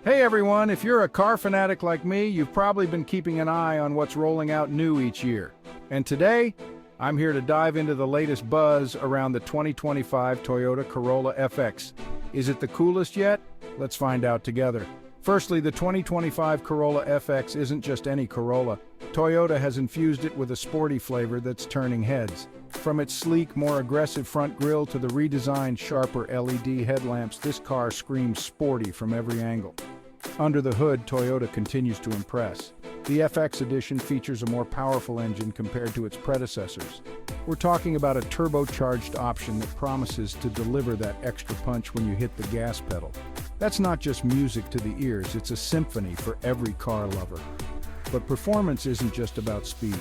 Hey everyone, if you're a car fanatic like me, you've probably been keeping an eye on what's rolling out new each year. And today, I'm here to dive into the latest buzz around the 2025 Toyota Corolla FX. Is it the coolest yet? Let's find out together. Firstly, the 2025 Corolla FX isn't just any Corolla. Toyota has infused it with a sporty flavor that's turning heads. From its sleek, more aggressive front grille to the redesigned, sharper LED headlamps, this car screams sporty from every angle. Under the hood, Toyota continues to impress. The FX edition features a more powerful engine compared to its predecessors. We're talking about a turbocharged option that promises to deliver that extra punch when you hit the gas pedal. That's not just music to the ears, it's a symphony for every car lover. But performance isn't just about speed.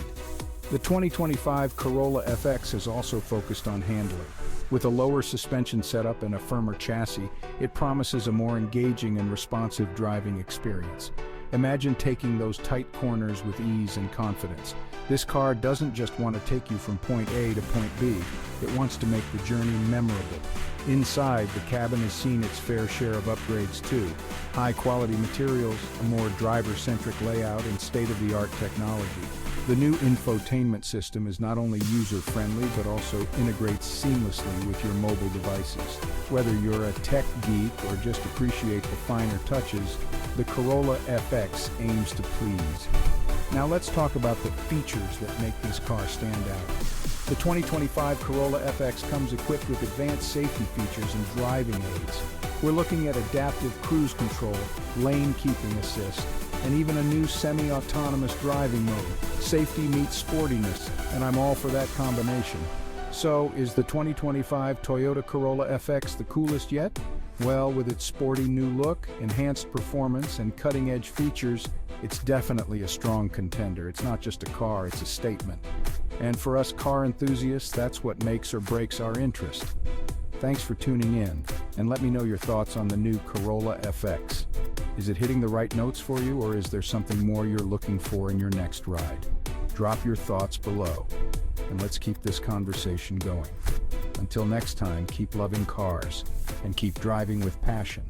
The 2025 Corolla FX has also focused on handling. With a lower suspension setup and a firmer chassis, it promises a more engaging and responsive driving experience. Imagine taking those tight corners with ease and confidence. This car doesn't just want to take you from point A to point B, it wants to make the journey memorable. Inside, the cabin has seen its fair share of upgrades too. High-quality materials, a more driver-centric layout, and state-of-the-art technology. The new infotainment system is not only user-friendly but also integrates seamlessly with your mobile devices. Whether you're a tech geek or just appreciate the finer touches, the Corolla FX aims to please. Now let's talk about the features that make this car stand out. The 2025 Corolla FX comes equipped with advanced safety features and driving aids. We're looking at adaptive cruise control, lane keeping assist, and even a new semi-autonomous driving mode. Safety meets sportiness, and I'm all for that combination. So, is the 2025 Toyota Corolla FX the coolest yet? Well, with its sporty new look, enhanced performance, and cutting-edge features, it's definitely a strong contender. It's not just a car, it's a statement. And for us car enthusiasts, that's what makes or breaks our interest. Thanks for tuning in, and let me know your thoughts on the new Corolla FX. Is it hitting the right notes for you, or is there something more you're looking for in your next ride? Drop your thoughts below, and let's keep this conversation going. Until next time, keep loving cars, and keep driving with passion.